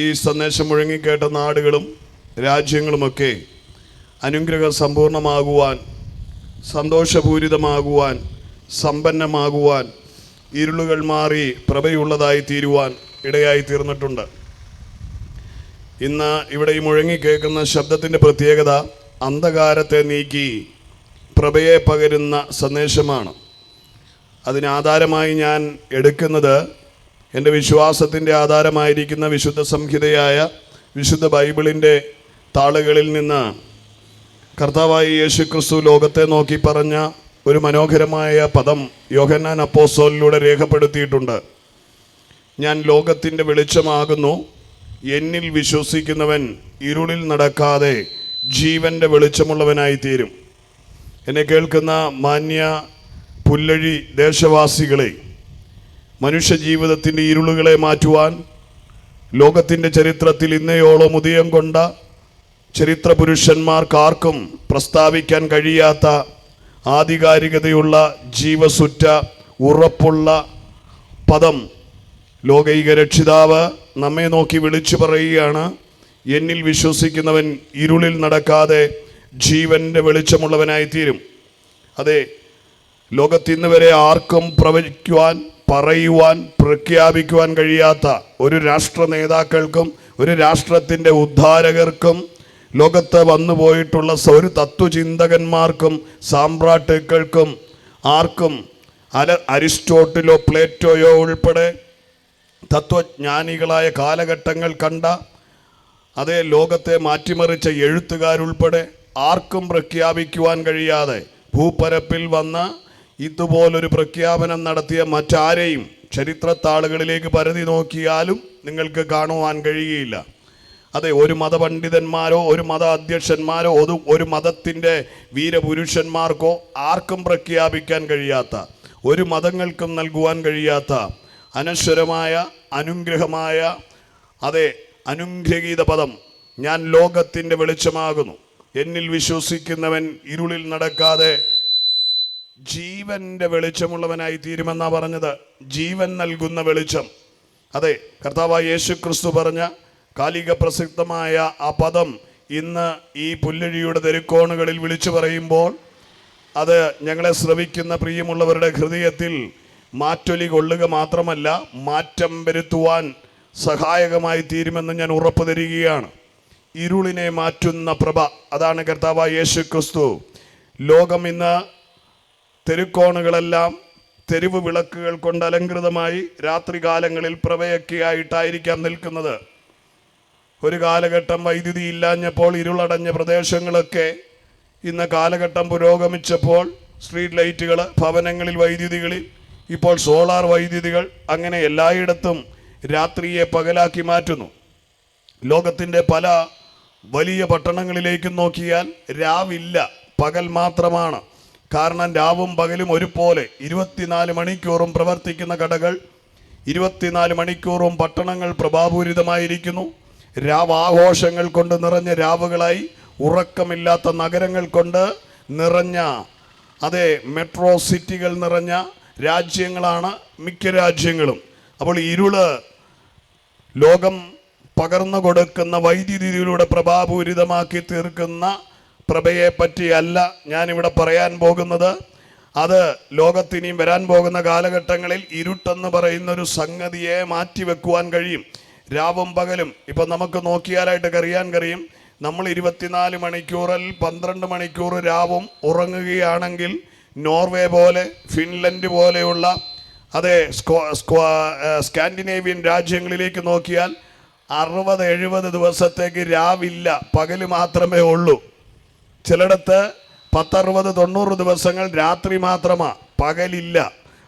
ഈ സന്ദേശം മുഴങ്ങിക്കേട്ട നാടുകളും രാജ്യങ്ങളുമൊക്കെ അനുഗ്രഹ സമ്പൂർണമാകുവാൻ, സന്തോഷപൂരിതമാകുവാൻ, സമ്പന്നമാകുവാൻ, ഇരുളുകൾ മാറി പ്രഭയുള്ളതായി തീരുവാൻ ഇടയായി തീർന്നിട്ടുണ്ട്. ഇന്ന് ഇവിടെ ഈ മുഴങ്ങിക്കേൾക്കുന്ന ശബ്ദത്തിൻ്റെ പ്രത്യേകത അന്ധകാരത്തെ നീക്കി പ്രഭയെ പകരുന്ന സന്ദേശമാണ്. അതിനാധാരമായി ഞാൻ എടുക്കുന്നത് എൻ്റെ വിശ്വാസത്തിൻ്റെ ആധാരമായിരിക്കുന്ന വിശുദ്ധ സംഹിതയായ വിശുദ്ധ ബൈബിളിൻ്റെ താളുകളിൽ നിന്ന് കർത്താവായ യേശുക്രിസ്തു ലോകത്തെ നോക്കി പറഞ്ഞ ഒരു മനോഹരമായ പദം യോഹന്നാൻ അപ്പോസ്തലനിലൂടെ രേഖപ്പെടുത്തിയിട്ടുണ്ട്. ഞാൻ ലോകത്തിൻ്റെ വെളിച്ചമാകുന്നു, എന്നിൽ വിശ്വസിക്കുന്നവൻ ഇരുളിൽ നടക്കാതെ ജീവൻ്റെ വെളിച്ചമുള്ളവനായി തീരും. എന്നെ കേൾക്കുന്ന മാന്യ പുല്ലഴി ദേശവാസികളെ, മനുഷ്യജീവിതത്തിൻ്റെ ഇരുളുകളെ മാറ്റുവാൻ ലോകത്തിൻ്റെ ചരിത്രത്തിൽ ഇന്നയോളം ഉദയം കൊണ്ട ചരിത്ര പുരുഷന്മാർക്കാർക്കും പ്രസ്താവിക്കാൻ കഴിയാത്ത ആധികാരികതയുള്ള ജീവസുറ്റ ഉറപ്പുള്ള പദം ലോകൈക രക്ഷിതാവ് നമ്മെ നോക്കി വിളിച്ചു പറയുകയാണ്. എന്നിൽ വിശ്വസിക്കുന്നവൻ ഇരുളിൽ നടക്കാതെ ജീവൻ്റെ വെളിച്ചമുള്ളവനായി തീരും. അതെ, ലോകത്തിന്ന് വരെ ആർക്കും പ്രവചിക്കുവാൻ, പറയുവാൻ, പ്രഖ്യാപിക്കുവാൻ കഴിയാത്ത ഒരു രാഷ്ട്ര നേതാക്കൾക്കും ഒരു രാഷ്ട്രത്തിൻ്റെ ഉദ്ധാരകർക്കും ലോകത്ത് വന്നുപോയിട്ടുള്ള ഒരു തത്വചിന്തകന്മാർക്കും സാമ്രാട്ടുക്കൾക്കും ആർക്കും അരിസ്റ്റോട്ടിലോ പ്ലേറ്റോയോ ഉൾപ്പെടെ തത്വജ്ഞാനികളായ കാലഘട്ടങ്ങൾ കണ്ട അതേ ലോകത്തെ മാറ്റിമറിച്ച എഴുത്തുകാരുൾപ്പെടെ ആർക്കും പ്രഖ്യാപിക്കുവാൻ കഴിയാതെ ഭൂപരപ്പിൽ വന്ന് ഇതുപോലൊരു പ്രഖ്യാപനം നടത്തിയ മറ്റാരെയും ചരിത്രത്താളുകളിലേക്ക് പരതി നോക്കിയാലും നിങ്ങൾക്ക് കാണുവാൻ കഴിയുകയില്ല. അതെ, ഒരു മതപണ്ഡിതന്മാരോ ഒരു മത അധ്യക്ഷന്മാരോ ഒരു മതത്തിൻ്റെ വീരപുരുഷന്മാർക്കോ ആർക്കും പ്രഖ്യാപിക്കാൻ കഴിയാത്ത, ഒരു മതങ്ങൾക്കും നൽകുവാൻ കഴിയാത്ത അനശ്വരമായ അനുഗ്രഹമായ അതെ അനുഗ്രഹീത പദം, ഞാൻ ലോകത്തിൻ്റെ വെളിച്ചമാകുന്നു, എന്നിൽ വിശ്വസിക്കുന്നവൻ ഇരുളിൽ നടക്കാതെ ജീവൻ്റെ വെളിച്ചമുള്ളവനായി തീരുമെന്നാണ് പറഞ്ഞത്. ജീവൻ നൽകുന്ന വെളിച്ചം. അതെ, കർത്താവായ യേശുക്രിസ്തു പറഞ്ഞ കാലിക പ്രസക്തമായ ആ പദം ഇന്ന് ഈ പുല്ലഴിയുടെ തെരുക്കോണുകളിൽ വിളിച്ചു പറയുമ്പോൾ അത് ഞങ്ങളെ ശ്രവിക്കുന്ന പ്രിയമുള്ളവരുടെ ഹൃദയത്തിൽ മാറ്റൊലി കൊള്ളുക മാത്രമല്ല, മാറ്റം വരുത്തുവാൻ സഹായകമായി തീരുമെന്ന് ഞാൻ ഉറപ്പു തരികയാണ്. ഇരുളിനെ മാറ്റുന്ന പ്രഭ, അതാണ് കർത്താവായ യേശുക്രിസ്തു. ലോകം ഇന്ന് തെരുക്കോണുകളെല്ലാം തെരുവ് വിളക്കുകൾ കൊണ്ട് അലങ്കൃതമായി രാത്രികാലങ്ങളിൽ പ്രഭയൊക്കെയായിട്ടായിരിക്കാം നിൽക്കുന്നത്. ഒരു കാലഘട്ടം വൈദ്യുതി ഇല്ലാഞ്ഞപ്പോൾ ഇരുളടഞ്ഞ പ്രദേശങ്ങളൊക്കെ ഇന്ന് കാലഘട്ടം പുരോഗമിച്ചപ്പോൾ സ്ട്രീറ്റ് ലൈറ്റുകൾ, ഭവനങ്ങളിൽ വൈദ്യുതികളിൽ, ഇപ്പോൾ സോളാർ വൈദ്യുതികൾ, അങ്ങനെ എല്ലായിടത്തും രാത്രിയെ പകലാക്കി മാറ്റുന്നു. ലോകത്തിൻ്റെ പല വലിയ പട്ടണങ്ങളിലേക്കും നോക്കിയാൽ രാവില്ല, പകൽ മാത്രമാണ്. കാരണം രാവും പകലും ഒരുപോലെ 24 മണിക്കൂറും പ്രവർത്തിക്കുന്ന കടകൾ, 24 മണിക്കൂറും പട്ടണങ്ങൾ പ്രഭാപൂരിതമായിരിക്കുന്നു. രാവാഘോഷങ്ങൾ കൊണ്ട് നിറഞ്ഞ രാവുകളായി, ഉറക്കമില്ലാത്ത നഗരങ്ങൾ കൊണ്ട് നിറഞ്ഞ അതേ മെട്രോ സിറ്റികൾ നിറഞ്ഞ രാജ്യങ്ങളാണ് മിക്ക രാജ്യങ്ങളും. അപ്പോൾ ഇരുള് ലോകം പകർന്നു കൊടുക്കുന്ന വൈദ്യുതിയിലൂടെ പ്രഭാപൂരിതമാക്കി തീർക്കുന്ന പ്രഭയെ പറ്റിയല്ല ഞാനിവിടെ പറയാൻ പോകുന്നത്. അത് ലോകത്തിനിയും വരാൻ പോകുന്ന കാലഘട്ടങ്ങളിൽ ഇരുട്ടെന്ന് പറയുന്നൊരു സംഗതിയെ മാറ്റിവെക്കുവാൻ കഴിയും. രാവും പകലും ഇപ്പം നമുക്ക് നോക്കിയാലായിട്ട് അറിയാൻ കഴിയും. നമ്മൾ 24 മണിക്കൂറിൽ 12 മണിക്കൂർ രാവും ഉറങ്ങുകയാണെങ്കിൽ നോർവേ പോലെ, ഫിൻലൻഡ് പോലെയുള്ള അതേ സ്കാൻഡിനേവിയൻ രാജ്യങ്ങളിലേക്ക് നോക്കിയാൽ 60-70 ദിവസത്തേക്ക് രാവില്ല, പകല് മാത്രമേ ഉള്ളൂ. ചിലയിടത്ത് 10-60-90 ദിവസങ്ങൾ രാത്രി മാത്രമാണ്, പകലില്ല.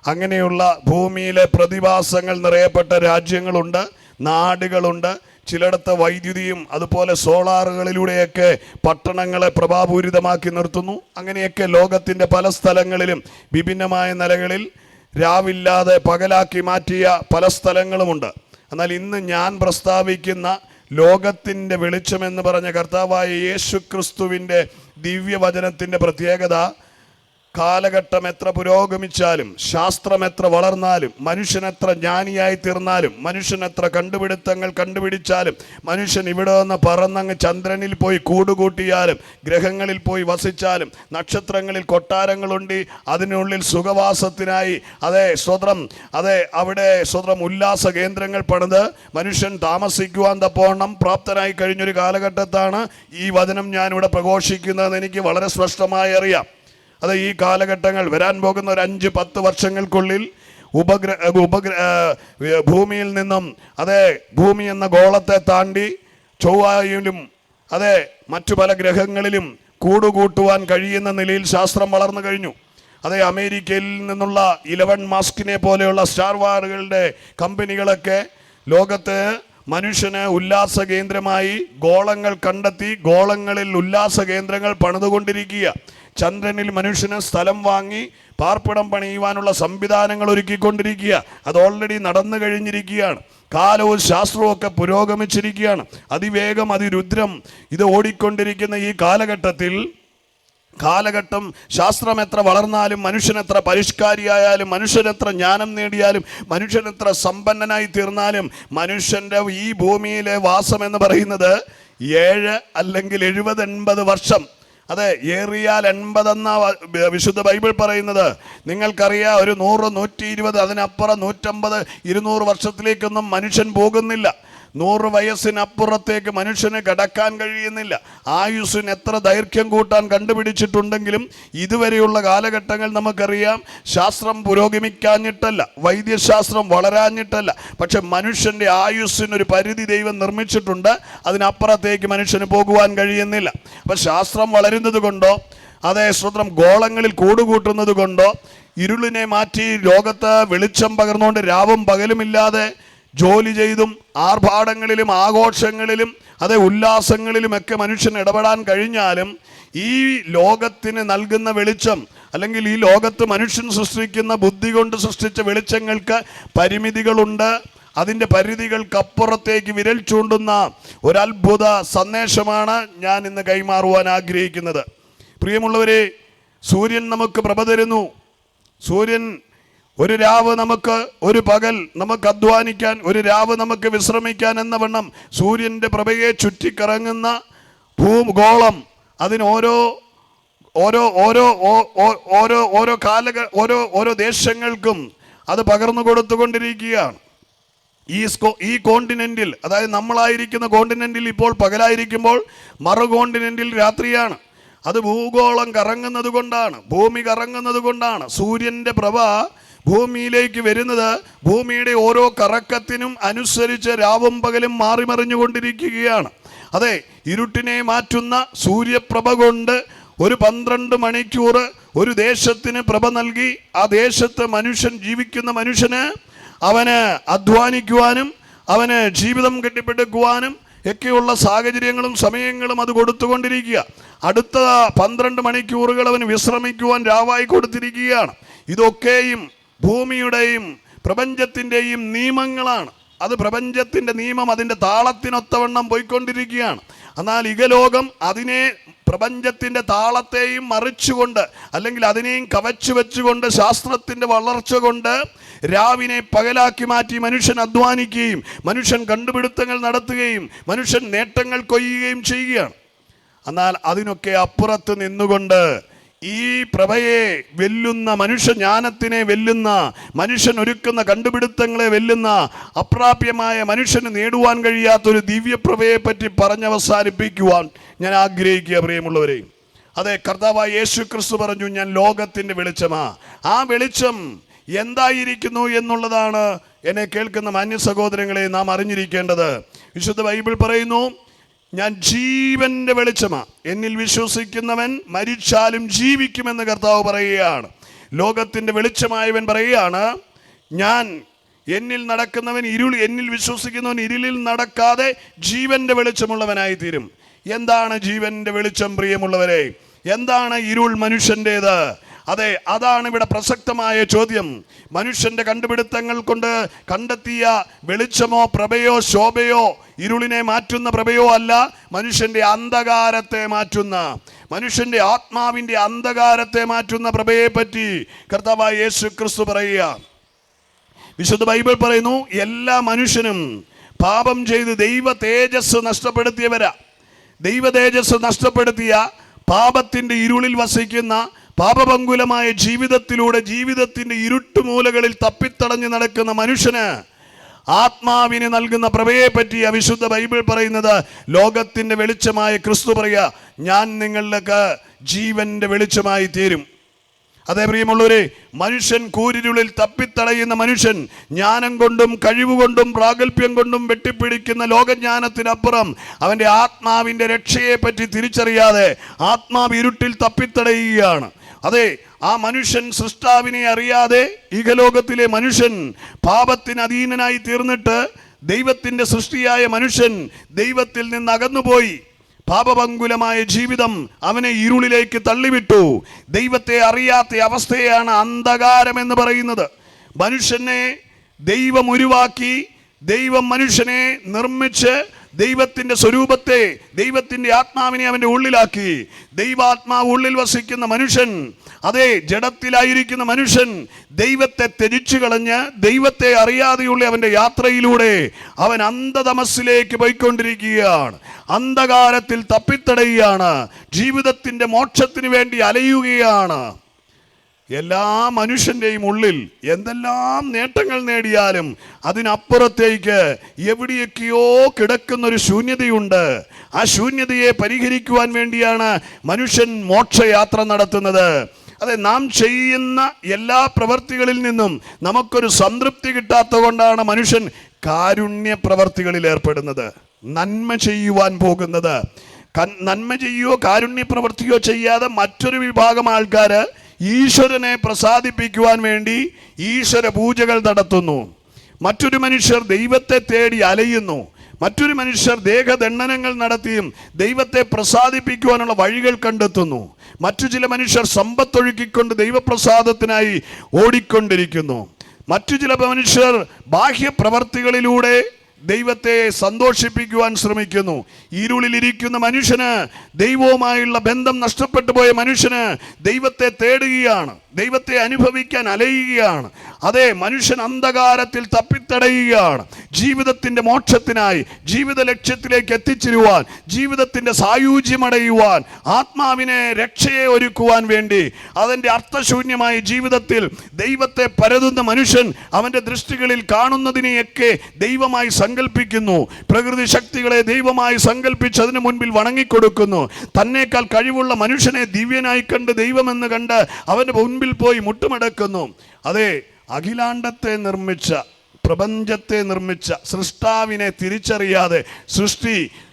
അങ്ങനെയുള്ള ഭൂമിയിലെ പ്രതിഭാസങ്ങൾ നിറയപ്പെട്ട രാജ്യങ്ങളുണ്ട്, നാടുകളുണ്ട്. ചിലയിടത്ത് വൈദ്യുതിയും അതുപോലെ സോളാറുകളിലൂടെയൊക്കെ പട്ടണങ്ങളെ പ്രഭാപൂരിതമാക്കി നിർത്തുന്നു. അങ്ങനെയൊക്കെ ലോകത്തിൻ്റെ പല സ്ഥലങ്ങളിലും വിഭിന്നമായ നിലകളിൽ രാവില്ലാതെ പകലാക്കി മാറ്റിയ പല സ്ഥലങ്ങളുമുണ്ട്. എന്നാൽ ഇന്ന് ഞാൻ പ്രസ്താവിക്കുന്ന ലോകത്തിൻ്റെ വെളിച്ചമെന്ന് പറഞ്ഞ കർത്താവായ യേശുക്രിസ്തുവിൻ്റെ ദിവ്യവചനത്തിൻ്റെ പ്രത്യേകത, കാലഘട്ടം എത്ര പുരോഗമിച്ചാലും, ശാസ്ത്രം എത്ര വളർന്നാലും, മനുഷ്യൻ എത്ര ജ്ഞാനിയായി തീർന്നാലും, മനുഷ്യൻ എത്ര കണ്ടുപിടുത്തങ്ങൾ കണ്ടുപിടിച്ചാലും, മനുഷ്യൻ ഇവിടെ നിന്ന് പറന്നങ്ങ് ചന്ദ്രനിൽ പോയി കൂടുകൂട്ടിയാലും, ഗ്രഹങ്ങളിൽ പോയി വസിച്ചാലും, നക്ഷത്രങ്ങളിൽ കൊട്ടാരങ്ങളുണ്ട്, അതിനുള്ളിൽ സുഖവാസത്തിനായി അവിടെ ഉല്ലാസ കേന്ദ്രങ്ങൾ പണിത് മനുഷ്യൻ താമസിക്കുവാൻ തപ്പോണം പ്രാപ്തനായി കഴിഞ്ഞൊരു കാലഘട്ടത്താണ് ഈ വചനം ഞാനിവിടെ പ്രഘോഷിക്കുന്നതെന്ന് എനിക്ക് വളരെ സ്പഷ്ടമായി അറിയാം. ഈ കാലഘട്ടങ്ങൾ വരാൻ പോകുന്ന ഒരു 5-10 വർഷങ്ങൾക്കുള്ളിൽ ഭൂമിയിൽ നിന്നും ഭൂമി എന്ന ഗോളത്തെ താണ്ടി ചൊവ്വയിലും മറ്റു പല ഗ്രഹങ്ങളിലും കൂടുകൂട്ടുവാൻ കഴിയുന്ന നിലയിൽ ശാസ്ത്രം വളർന്നു കഴിഞ്ഞു. അമേരിക്കയിൽ നിന്നുള്ള ഇലവൺ മസ്കിനെ പോലെയുള്ള സ്റ്റാർ വാറുകളുടെ കമ്പനികളൊക്കെ ലോകത്ത് മനുഷ്യന് ഉല്ലാസ കേന്ദ്രമായി ഗോളങ്ങൾ കണ്ടെത്തി ഗോളങ്ങളിൽ ഉല്ലാസ കേന്ദ്രങ്ങൾ പണിതുകൊണ്ടിരിക്കുക. ചന്ദ്രനിൽ മനുഷ്യന് സ്ഥലം വാങ്ങി പാർപ്പിടം പണിയുവാനുള്ള സംവിധാനങ്ങൾ ഒരുക്കിക്കൊണ്ടിരിക്കുക. അത് ഓൾറെഡി നടന്നു കഴിഞ്ഞിരിക്കുകയാണ്. കാലവും ശാസ്ത്രവും ഒക്കെ പുരോഗമിച്ചിരിക്കുകയാണ്. അതിവേഗം അതിരുദ്രം ഇത് ഓടിക്കൊണ്ടിരിക്കുന്ന ഈ കാലഘട്ടം ശാസ്ത്രം എത്ര വളർന്നാലും, മനുഷ്യനെത്ര പരിഷ്കാരിയായാലും, മനുഷ്യനെത്ര ജ്ഞാനം നേടിയാലും, മനുഷ്യനെത്ര സമ്പന്നനായി തീർന്നാലും, മനുഷ്യൻ്റെ ഈ ഭൂമിയിലെ വാസം എന്ന് പറയുന്നത് 7 അല്ലെങ്കിൽ 70-80 വർഷം. ഏറിയാൽ 80 എന്ന വിശുദ്ധ ബൈബിൾ പറയുന്നത്. നിങ്ങൾക്കറിയാം, ഒരു 100, 120, അതിനപ്പുറം 150, 200 വർഷത്തിലേക്കൊന്നും മനുഷ്യൻ പോകുന്നില്ല. 100 വയസ്സിനപ്പുറത്തേക്ക് മനുഷ്യന് കടക്കാൻ കഴിയുന്നില്ല. ആയുസ്സിന് എത്ര ദൈർഘ്യം കൂട്ടാൻ കണ്ടുപിടിച്ചിട്ടുണ്ടെങ്കിലും ഇതുവരെയുള്ള കാലഘട്ടങ്ങൾ നമുക്കറിയാം, ശാസ്ത്രം പുരോഗമിക്കാഞ്ഞിട്ടല്ല, വൈദ്യശാസ്ത്രം വളരാഞ്ഞിട്ടല്ല, പക്ഷെ മനുഷ്യൻ്റെ ആയുസ്സിനൊരു പരിധി ദൈവം നിർമ്മിച്ചിട്ടുണ്ട്. അതിനപ്പുറത്തേക്ക് മനുഷ്യന് പോകുവാൻ കഴിയുന്നില്ല. അപ്പം ശാസ്ത്രം വളരുന്നത് കൊണ്ടോ ഗോളങ്ങളിൽ കൂടുകൂട്ടുന്നത് കൊണ്ടോ ഇരുളിനെ മാറ്റി ലോകത്ത് വെളിച്ചം പകർന്നുകൊണ്ട് രാവും പകലുമില്ലാതെ ജോലി ചെയ്തും ആർഭാടങ്ങളിലും ആഘോഷങ്ങളിലും ഉല്ലാസങ്ങളിലുമൊക്കെ മനുഷ്യൻ ഇടപെടാൻ കഴിഞ്ഞാലും ഈ ലോകത്തിന് നൽകുന്ന വെളിച്ചം, അല്ലെങ്കിൽ ഈ ലോകത്ത് മനുഷ്യൻ സൃഷ്ടിക്കുന്ന ബുദ്ധി കൊണ്ട് സൃഷ്ടിച്ച വെളിച്ചങ്ങൾക്ക് പരിമിതികളുണ്ട്. അതിൻ്റെ പരിധികൾക്കപ്പുറത്തേക്ക് വിരൽ ചൂണ്ടുന്ന ഒരത്ഭുത സന്ദേശമാണ് ഞാൻ ഇന്ന് കൈമാറുവാൻ ആഗ്രഹിക്കുന്നത്. പ്രിയമുള്ളവരെ, സൂര്യൻ നമുക്ക് പ്രഭ തരുന്നു. സൂര്യൻ ഒരു രാവ് നമുക്ക്, ഒരു പകൽ നമുക്ക് അധ്വാനിക്കാൻ, ഒരു രാവ് നമുക്ക് വിശ്രമിക്കാൻ എന്ന വണ്ണം സൂര്യൻ്റെ പ്രഭയെ ചുറ്റിക്കറങ്ങുന്ന ഭൂഗോളം അതിന് ഓരോ ദേശങ്ങൾക്കും അത് പകർന്നു കൊടുത്തുകൊണ്ടിരിക്കുകയാണ്. ഈ കോണ്ടിനെന്റിൽ, നമ്മളായിരിക്കുന്ന കോണ്ടിനെന്റിൽ ഇപ്പോൾ പകലായിരിക്കുമ്പോൾ മറു കോണ്ടിനെന്റിൽ രാത്രിയാണ്. അത് ഭൂഗോളം കറങ്ങുന്നത് കൊണ്ടാണ്, ഭൂമി കറങ്ങുന്നത് കൊണ്ടാണ്. സൂര്യൻ്റെ പ്രഭ ഭൂമിയിലേക്ക് വരുന്നത് ഭൂമിയുടെ ഓരോ കറക്കത്തിനും അനുസരിച്ച് രാവും പകലും മാറിമറിഞ്ഞുകൊണ്ടിരിക്കുകയാണ്. ഇരുട്ടിനെ മാറ്റുന്ന സൂര്യപ്രഭ കൊണ്ട് ഒരു 12 മണിക്കൂർ ഒരു ദേശത്തിന് പ്രഭ നൽകി ആ ദേശത്ത് ജീവിക്കുന്ന മനുഷ്യന് അവന് അധ്വാനിക്കുവാനും അവന് ജീവിതം കെട്ടിപ്പടുക്കുവാനും ഒക്കെയുള്ള സാഹചര്യങ്ങളും സമയങ്ങളും അത് കൊടുത്തുകൊണ്ടിരിക്കുക. അടുത്ത 12 മണിക്കൂറുകൾ അവന് വിശ്രമിക്കുവാൻ രാവായി കൊടുത്തിരിക്കുകയാണ്. ഇതൊക്കെയും ഭൂമിയുടെയും പ്രപഞ്ചത്തിൻ്റെയും നിയമങ്ങളാണ്. പ്രപഞ്ചത്തിൻ്റെ നിയമം അതിൻ്റെ താളത്തിനൊത്തവണ്ണം പോയിക്കൊണ്ടിരിക്കുകയാണ്. എന്നാൽ ഇഹലോകം അതിനെ പ്രപഞ്ചത്തിൻ്റെ താളത്തെയും മറിച്ചുകൊണ്ട്, അല്ലെങ്കിൽ അതിനെയും കവച്ചു വെച്ചുകൊണ്ട്, ശാസ്ത്രത്തിൻ്റെ വളർച്ച കൊണ്ട് രാവിനെ പകലാക്കി മാറ്റി മനുഷ്യൻ അധ്വാനിക്കുകയും മനുഷ്യൻ കണ്ടുപിടുത്തങ്ങൾ നടത്തുകയും മനുഷ്യൻ നേട്ടങ്ങൾ കൊയ്യുകയും ചെയ്യുകയാണ്. എന്നാൽ അതിനൊക്കെ അപ്പുറത്ത് നിന്നുകൊണ്ട് ഈ പ്രഭയെ വെല്ലുന്ന, മനുഷ്യജ്ഞാനത്തിനെ വെല്ലുന്ന, മനുഷ്യൻ ഒരുക്കുന്ന കണ്ടുപിടുത്തങ്ങളെ വെല്ലുന്ന, അപ്രാപ്യമായ മനുഷ്യന് നേടുവാൻ കഴിയാത്തൊരു ദിവ്യപ്രഭയെ പറ്റി പറഞ്ഞവസാനിപ്പിക്കുവാൻ ഞാൻ ആഗ്രഹിക്കുക. പ്രിയമുള്ളവരെ, കർത്താവായ യേശു ക്രിസ്തു പറഞ്ഞു, ഞാൻ ലോകത്തിൻ്റെ വെളിച്ചമാ. ആ വെളിച്ചം എന്തായിരിക്കുന്നു എന്നുള്ളതാണ് എന്നെ കേൾക്കുന്ന മാന്യ സഹോദരങ്ങളെ നാം അറിഞ്ഞിരിക്കേണ്ടത്. വിശുദ്ധ ബൈബിൾ പറയുന്നു, ഞാൻ ജീവന്റെ വെളിച്ചമാ, എന്നിൽ വിശ്വസിക്കുന്നവൻ മരിച്ചാലും ജീവിക്കുമെന്ന് കർത്താവ് പറയുകയാണ്. ലോകത്തിൻ്റെ വെളിച്ചമായവൻ പറയുകയാണ്, എന്നിൽ നടക്കുന്നവൻ എന്നിൽ വിശ്വസിക്കുന്നവൻ ഇരുളിൽ നടക്കാതെ ജീവന്റെ വെളിച്ചമുള്ളവനായി തീരും. എന്താണ് ജീവന്റെ വെളിച്ചം പ്രിയമുള്ളവരെ? എന്താണ് ഇരുൾ മനുഷ്യൻ്റേത്? അതെ, അതാണ് ഇവിടെ പ്രസക്തമായ ചോദ്യം. മനുഷ്യന്റെ കണ്ടുപിടുത്തങ്ങൾ കൊണ്ട് കണ്ടെത്തിയ വെളിച്ചമോ പ്രഭയോ ശോഭയോ ഇരുളിനെ മാറ്റുന്ന പ്രഭയോ അല്ല, മനുഷ്യന്റെ അന്ധകാരത്തെ മാറ്റുന്ന, മനുഷ്യന്റെ ആത്മാവിന്റെ അന്ധകാരത്തെ മാറ്റുന്ന പ്രഭയെ പറ്റി കർത്താവായ യേശു ക്രിസ്തു പറയുക. വിശുദ്ധ ബൈബിൾ പറയുന്നു, എല്ലാ മനുഷ്യനും പാപം ചെയ്ത് ദൈവ തേജസ് നഷ്ടപ്പെടുത്തിയവരാ. ദൈവ തേജസ് നഷ്ടപ്പെടുത്തിയ, പാപത്തിന്റെ ഇരുളിൽ വസിക്കുന്ന, പാപപങ്കുലമായ ജീവിതത്തിലൂടെ ജീവിതത്തിന്റെ ഇരുട്ടുമൂലകളിൽ തപ്പിത്തടഞ്ഞു നടക്കുന്ന മനുഷ്യന് ആത്മാവിന് നൽകുന്ന പ്രഭയെ പറ്റി വിശുദ്ധ ബൈബിൾ പറയുന്നത്. ലോകത്തിന്റെ വെളിച്ചമായ ക്രിസ്തു പറയുക, ഞാൻ നിങ്ങൾക്ക് ജീവന്റെ വെളിച്ചമായി തീരും. അതേ പ്രിയമുള്ളവരെ, മനുഷ്യൻ കൂരിരുളിൽ തപ്പിത്തടയുന്ന മനുഷ്യൻ ജ്ഞാനം കൊണ്ടും കഴിവുകൊണ്ടും പ്രാഗൽഭ്യം കൊണ്ടും വെട്ടിപ്പിടിക്കുന്ന ലോകജ്ഞാനത്തിനപ്പുറം അവൻ്റെ ആത്മാവിൻ്റെ രക്ഷയെ പറ്റി തിരിച്ചറിയാതെ ആത്മാവ് ഇരുട്ടിൽ തപ്പിത്തടയുകയാണ്. അതെ, ആ മനുഷ്യൻ സൃഷ്ടാവിനെ അറിയാതെ ഇഹലോകത്തിലെ മനുഷ്യൻ പാപത്തിന് അധീനനായി തീർന്നിട്ട് ദൈവത്തിൻ്റെ സൃഷ്ടിയായ മനുഷ്യൻ ദൈവത്തിൽ നിന്ന് അകന്നുപോയി. പാപപങ്കുലമായ ജീവിതം അവനെ ഇരുളിലേക്ക് തള്ളിവിട്ടു. ദൈവത്തെ അറിയാത്ത അവസ്ഥയാണ് അന്ധകാരം എന്ന് പറയുന്നത്. മനുഷ്യനെ ദൈവം ഉരുവാക്കി, ദൈവം മനുഷ്യനെ നിർമ്മിച്ച് ദൈവത്തിൻ്റെ സ്വരൂപത്തെ, ദൈവത്തിൻ്റെ ആത്മാവിനെ അവൻ്റെ ഉള്ളിലാക്കി. ദൈവാത്മാവ് ഉള്ളിൽ വസിക്കുന്ന മനുഷ്യൻ, അതേ ജഡത്തിലായിരിക്കുന്ന മനുഷ്യൻ ദൈവത്തെ ത്യജിച്ചു കളഞ്ഞ് ദൈവത്തെ അറിയാതെയുള്ള അവൻ്റെ യാത്രയിലൂടെ അവൻ അന്ധതമസ്സിലേക്ക് പോയിക്കൊണ്ടിരിക്കുകയാണ്. അന്ധകാരത്തിൽ തപ്പിത്തടയുകയാണ്. ജീവിതത്തിൻ്റെ മോക്ഷത്തിന് വേണ്ടി അലയുകയാണ്. എല്ലാ മനുഷ്യൻ്റെയും ഉള്ളിൽ എന്തെല്ലാം നേട്ടങ്ങൾ നേടിയാലും അതിനപ്പുറത്തേക്ക് എവിടെയൊക്കെയോ കിടക്കുന്നൊരു ശൂന്യതയുണ്ട്. ആ ശൂന്യതയെ പരിഹരിക്കുവാൻ വേണ്ടിയാണ് മനുഷ്യൻ മോക്ഷയാത്ര നടത്തുന്നത്. അതെ, നാം ചെയ്യുന്ന എല്ലാ പ്രവൃത്തികളിൽ നിന്നും നമുക്കൊരു സംതൃപ്തി കിട്ടാത്തത് കൊണ്ടാണ് മനുഷ്യൻ കാരുണ്യ പ്രവർത്തികളിൽ ഏർപ്പെടുന്നത്, നന്മ ചെയ്യുവാൻ പോകുന്നത്. നന്മ ചെയ്യുകയോ കാരുണ്യ പ്രവർത്തിയോ ചെയ്യാതെ മറ്റൊരു വിഭാഗം ആൾക്കാർ ഈശ്വരനെ പ്രസാദിപ്പിക്കുവാൻ വേണ്ടി ഈശ്വര പൂജകൾ നടത്തുന്നു. മറ്റൊരു മനുഷ്യർ ദൈവത്തെ തേടി അലയുന്നു. മറ്റൊരു മനുഷ്യർ ദേഹദണ്ഡനങ്ങൾ നടത്തിയും ദൈവത്തെ പ്രസാദിപ്പിക്കുവാനുള്ള വഴികൾ കണ്ടെത്തുന്നു. മറ്റു ചില മനുഷ്യർ സമ്പത്തൊഴുക്കിക്കൊണ്ട് ദൈവപ്രസാദത്തിനായി ഓടിക്കൊണ്ടിരിക്കുന്നു. മറ്റു ചില മനുഷ്യർ ബാഹ്യപ്രവർത്തികളിലൂടെ ദൈവത്തെ സന്തോഷിപ്പിക്കുവാൻ ശ്രമിക്കുന്നു. ഇരുളിലിരിക്കുന്ന മനുഷ്യന്, ദൈവവുമായുള്ള ബന്ധം നഷ്ടപ്പെട്ടു പോയ മനുഷ്യന് ദൈവത്തെ തേടുകയാണ്, ദൈവത്തെ അനുഭവിക്കാൻ അലയുകയാണ്. അതെ, മനുഷ്യൻ അന്ധകാരത്തിൽ തപ്പിത്തടയുകയാണ്. ജീവിതത്തിൻ്റെ മോക്ഷത്തിനായി, ജീവിത ലക്ഷ്യത്തിലേക്ക് എത്തിച്ചേരുവാൻ, ജീവിതത്തിൻ്റെ സായുജ്യമടയുവാൻ, ആത്മാവിനെ രക്ഷയെ ഒരുക്കുവാൻ വേണ്ടി അതിൻ്റെ അർത്ഥശൂന്യമായ ജീവിതത്തിൽ ദൈവത്തെ പരതുന്ന മനുഷ്യൻ അവൻ്റെ ദൃഷ്ടികളിൽ കാണുന്നതിനെയൊക്കെ ദൈവമായി സങ്കല്പിക്കുന്നു. പ്രകൃതി ശക്തികളെ ദൈവമായി സങ്കല്പിച്ച് അതിനു മുൻപിൽ വണങ്ങിക്കൊടുക്കുന്നു. തന്നേക്കാൾ കഴിവുള്ള മനുഷ്യനെ ദിവ്യനായി കണ്ട്, ദൈവമെന്ന് കണ്ട് അവൻ്റെ മുൻപിൽ പോയി മുട്ടുമടക്കുന്നു. അതെ, അഖിലാണ്ടത്തെ നിർമ്മിച്ച, പ്രപഞ്ചത്തെ നിർമ്മിച്ച സൃഷ്ടാവിനെ തിരിച്ചറിയാതെ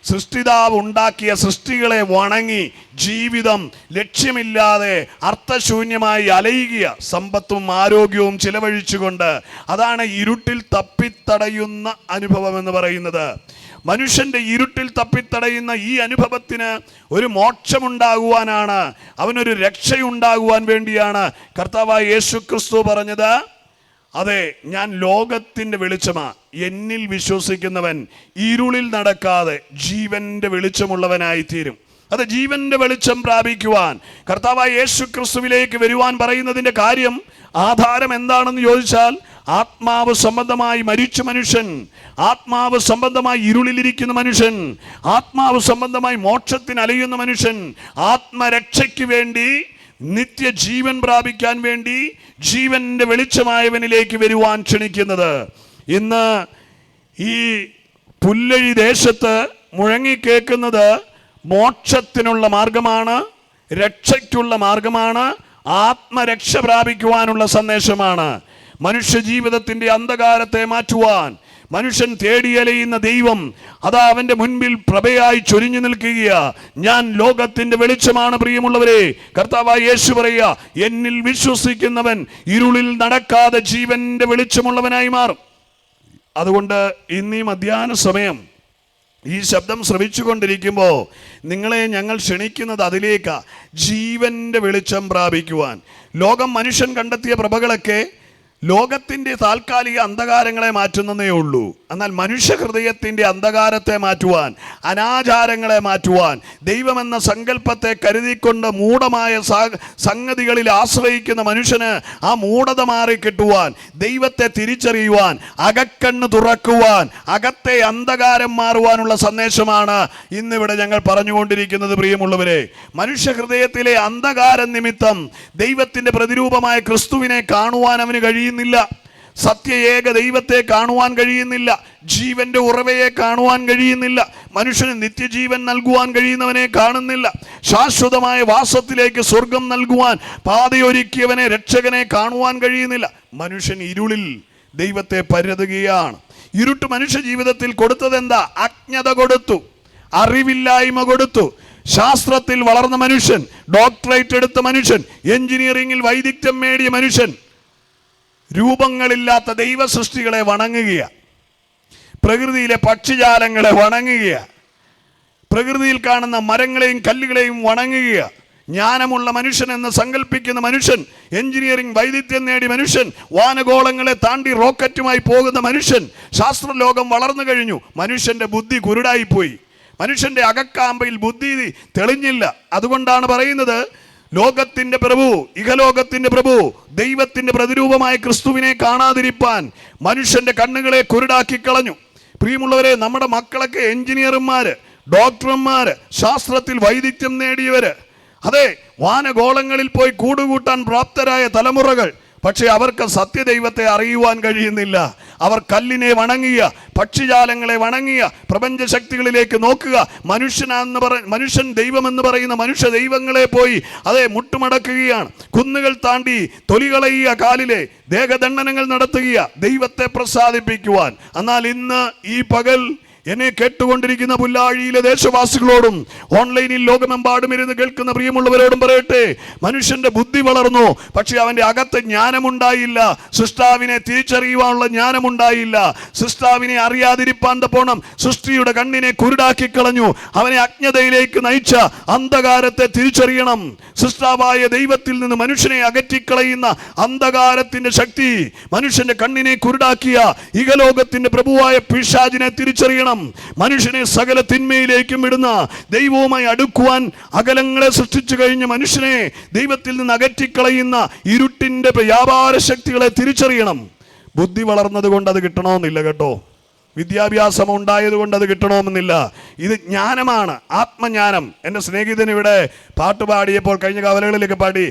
സൃഷ്ടിതാവ് ഉണ്ടാക്കിയ സൃഷ്ടികളെ വണങ്ങി ജീവിതം ലക്ഷ്യമില്ലാതെ അർത്ഥശൂന്യമായി അലയുക, സമ്പത്തും ആരോഗ്യവും ചിലവഴിച്ചുകൊണ്ട്. അതാണ് ഇരുട്ടിൽ തപ്പിത്തടയുന്ന അനുഭവം എന്ന് പറയുന്നത്. മനുഷ്യൻ്റെ ഇരുട്ടിൽ തപ്പിത്തടയുന്ന ഈ അനുഭവത്തിന് ഒരു മോക്ഷമുണ്ടാകുവാനാണ്, അവനൊരു രക്ഷയുണ്ടാകുവാൻ വേണ്ടിയാണ് കർത്താവായ യേശു ക്രിസ്തു പറഞ്ഞത്. അതെ, ഞാൻ ലോകത്തിൻ്റെ വെളിച്ചമാ, എന്നിൽ വിശ്വസിക്കുന്നവൻ ഇരുളിൽ നടക്കാതെ ജീവന്റെ വെളിച്ചമുള്ളവനായി തീരും. അത് ജീവന്റെ വെളിച്ചം പ്രാപിക്കുവാൻ കർത്താവായ യേശു ക്രിസ്തുവിലേക്ക് വരുവാൻ പറയുന്നതിൻ്റെ കാര്യം, ആധാരം എന്താണെന്ന് ചോദിച്ചാൽ, ആത്മാവ് സംബന്ധമായി മരിച്ച മനുഷ്യൻ, ആത്മാവ് സംബന്ധമായി ഇരുളിലിരിക്കുന്ന മനുഷ്യൻ, ആത്മാവ് സംബന്ധമായി മോക്ഷത്തിന് അലയുന്ന മനുഷ്യൻ ആത്മരക്ഷയ്ക്ക് വേണ്ടി, നിത്യജീവൻ പ്രാപിക്കാൻ വേണ്ടി ജീവന്റെ വെളിച്ചമായവനിലേക്ക് വരുവാൻ ക്ഷണിക്കുന്നത്. ഇന്ന് ഈ പുല്ലഴി ദേശത്ത് മുഴങ്ങിക്കേൾക്കുന്നത് മോക്ഷത്തിനുള്ള മാർഗമാണ്, രക്ഷയ്ക്കുള്ള മാർഗമാണ്, ആത്മരക്ഷ പ്രാപിക്കുവാനുള്ള സന്ദേശമാണ്. മനുഷ്യ ജീവിതത്തിൻ്റെ അന്ധകാരത്തെ മാറ്റുവാൻ മനുഷ്യൻ തേടിയലയുന്ന ദൈവം അതാ അവൻ്റെ മുൻപിൽ പ്രഭയായി ചൊരിഞ്ഞു നിൽക്കുകയാ. ഞാൻ ലോകത്തിൻ്റെ വെളിച്ചമാണ്. പ്രിയമുള്ളവരെ, കർത്താവായ യേശു പറയുക, എന്നിൽ വിശ്വസിക്കുന്നവൻ ഇരുളിൽ നടക്കാതെ ജീവന്റെ വെളിച്ചമുള്ളവനായി മാറും. അതുകൊണ്ട് ഇന്നീ മധ്യാഹ്ന സമയം ഈ ശബ്ദം ശ്രവിച്ചുകൊണ്ടിരിക്കുമ്പോൾ നിങ്ങളെ ഞങ്ങൾ ക്ഷണിക്കുന്നത് അതിലേക്കാ, ജീവന്റെ വെളിച്ചം പ്രാപിക്കുവാൻ. ലോകം മനുഷ്യൻ കണ്ടെത്തിയ പ്രഭകളൊക്കെ ലോകത്തിൻ്റെ താൽക്കാലിക അന്ധകാരങ്ങളെ മാറ്റുന്നതേ ഉള്ളൂ. എന്നാൽ മനുഷ്യ ഹൃദയത്തിൻ്റെ അന്ധകാരത്തെ മാറ്റുവാൻ, അനാചാരങ്ങളെ മാറ്റുവാൻ, ദൈവമെന്ന സങ്കല്പത്തെ കരുതിക്കൊണ്ട് മൂഢമായ സംഗതികളിൽ ആശ്രയിക്കുന്ന മനുഷ്യന് ആ മൂഢത മാറി കിട്ടുവാൻ, ദൈവത്തെ തിരിച്ചറിയുവാൻ, അകക്കണ്ണ് തുറക്കുവാൻ, അകത്തെ അന്ധകാരം മാറുവാനുള്ള സന്ദേശമാണ് ഇന്നിവിടെ ഞങ്ങൾ പറഞ്ഞുകൊണ്ടിരിക്കുന്നത്. പ്രിയമുള്ളവരെ, മനുഷ്യ ഹൃദയത്തിലെ അന്ധകാരം നിമിത്തം ദൈവത്തിൻ്റെ പ്രതിരൂപമായ ക്രിസ്തുവിനെ കാണുവാൻ അവന് കഴിയുന്നില്ല. സത്യ ഏക ദൈവത്തെ കാണുവാൻ കഴിയുന്നില്ല. ജീവന്റെ ഉറവയെ കാണുവാൻ കഴിയുന്നില്ല. മനുഷ്യന് നിത്യജീവൻ നൽകുവാൻ കഴിയുന്നവനെ കാണുന്നില്ല. ശാശ്വതമായ വാസത്തിലേക്ക് സ്വർഗം നൽകുവാൻ പാതയൊരുക്കിയവനെ, രക്ഷകനെ കാണുവാൻ കഴിയുന്നില്ല. മനുഷ്യൻ ഇരുളിൽ ദൈവത്തെ പരതുകയാണ്. ഇരുട്ട് മനുഷ്യ ജീവിതത്തിൽ കൊടുത്തതെന്താ? അജ്ഞത കൊടുത്തു, അറിവില്ലായ്മ കൊടുത്തു. ശാസ്ത്രത്തിൽ വളർന്ന മനുഷ്യൻ, ഡോക്ടറേറ്റ് എടുത്ത മനുഷ്യൻ, എഞ്ചിനീയറിംഗിൽ വൈദഗ്ധ്യം നേടിയ മനുഷ്യൻ രൂപങ്ങളില്ലാത്ത ദൈവ സൃഷ്ടികളെ വണങ്ങുക, പ്രകൃതിയിലെ പക്ഷിജാലങ്ങളെ വണങ്ങുക, പ്രകൃതിയിൽ കാണുന്ന മരങ്ങളെയും കല്ലുകളെയും വണങ്ങുക. ജ്ഞാനമുള്ള മനുഷ്യൻ എന്ന് സങ്കല്പിക്കുന്ന മനുഷ്യൻ, എഞ്ചിനീയറിംഗ് വൈദഗ്ധ്യം നേടിയ മനുഷ്യൻ, വാനഗോളങ്ങളെ താണ്ടി റോക്കറ്റുമായി പോകുന്ന മനുഷ്യൻ, ശാസ്ത്രലോകം വളർന്നു കഴിഞ്ഞു. മനുഷ്യന്റെ ബുദ്ധി കുരുടായിപ്പോയി. മനുഷ്യന്റെ അകക്കാമ്പയിൽ ബുദ്ധി തെളിഞ്ഞില്ല. അതുകൊണ്ടാണ് പറയുന്നത്, ലോകത്തിന്റെ പ്രഭു, ഇഹലോകത്തിന്റെ പ്രഭു, ദൈവത്തിന്റെ പ്രതിരൂപമായ ക്രിസ്തുവിനെ കാണാതിരിപ്പാൻ മനുഷ്യന്റെ കണ്ണുകളെ കുരുടാക്കി കളഞ്ഞു. പ്രിയമുള്ളവരെ, നമ്മുടെ മക്കളൊക്കെ എഞ്ചിനീയർമാര്, ഡോക്ടർമാര്, ശാസ്ത്രത്തിൽ വൈദഗ്ധ്യം നേടിയവര്, അതെ, വാനഗോളങ്ങളിൽ പോയി കൂടുകൂട്ടാൻ പ്രാപ്തരായ തലമുറകൾ. പക്ഷെ അവർക്ക് സത്യദൈവത്തെ അറിയുവാൻ കഴിയുന്നില്ല. അവർ കല്ലിനെ വണങ്ങുക, പക്ഷിജാലങ്ങളെ വണങ്ങുക, പ്രപഞ്ച ശക്തികളിലേക്ക് നോക്കുക. മനുഷ്യൻ ദൈവമെന്ന് പറയുന്ന മനുഷ്യ ദൈവങ്ങളെ പോയി അതെ മുട്ടുമടക്കുകയാണ്. കുന്നുകൾ താണ്ടി തൊലികളയുക, കാലിലെ ദേഹദണ്ഡനങ്ങൾ നടത്തുക ദൈവത്തെ പ്രസാദിപ്പിക്കുവാൻ. എന്നാൽ ഇന്ന് ഈ പകൽ എന്നെ കേട്ടുകൊണ്ടിരിക്കുന്ന പുല്ലാഴിയിലെ ദേശവാസികളോടും ഓൺലൈനിൽ ലോകമെമ്പാടും ഇരുന്ന് കേൾക്കുന്ന പ്രിയമുള്ളവരോടും പറയട്ടെ, മനുഷ്യന്റെ ബുദ്ധി വളർന്നു, പക്ഷെ അവന്റെ അകത്ത് ജ്ഞാനമുണ്ടായില്ല. സൃഷ്ടാവിനെ തിരിച്ചറിയുവാനുള്ള ജ്ഞാനമുണ്ടായില്ല. സൃഷ്ടാവിനെ അറിയാതിരിപ്പാൻ തപ്പോണം സൃഷ്ടിയുടെ കണ്ണിനെ കുരുടാക്കി കളഞ്ഞു. അവനെ അജ്ഞതയിലേക്ക് നയിച്ച അന്ധകാരത്തെ തിരിച്ചറിയണം. സൃഷ്ടാവായ ദൈവത്തിൽ നിന്ന് മനുഷ്യനെ അകറ്റിക്കളയുന്ന അന്ധകാരത്തിന്റെ ശക്തി മനുഷ്യന്റെ കണ്ണിനെ കുരുടാക്കിയ ഇഹലോകത്തിന്റെ പ്രഭുവായ പിശാചിനെ തിരിച്ചറിയണം. മനുഷ്യനെ സകല തിന്മയിലേക്കും വിടുന്ന, ദൈവവുമായി അടുക്കുവാൻ അകലങ്ങളെ സൃഷ്ടിച്ചു കഴിഞ്ഞ മനുഷ്യനെ ദൈവത്തിൽ നിന്ന് അകറ്റിക്കളയുന്ന ഇരുട്ടിന്റെ വ്യാപാര ശക്തികളെ തിരിച്ചറിയണം. ബുദ്ധി വളർന്നത് കൊണ്ട് അത് കിട്ടണമെന്നില്ല കേട്ടോ. വിദ്യാഭ്യാസം ഉണ്ടായതുകൊണ്ട് അത് കിട്ടണമെന്നില്ല. ഇത് ജ്ഞാനമാണ്, ആത്മജ്ഞാനം. എൻ്റെ സ്നേഹിതൻ ഇവിടെ പാട്ട് പാടിയപ്പോൾ കഴിഞ്ഞ കവലകളിലേക്ക് പാടി,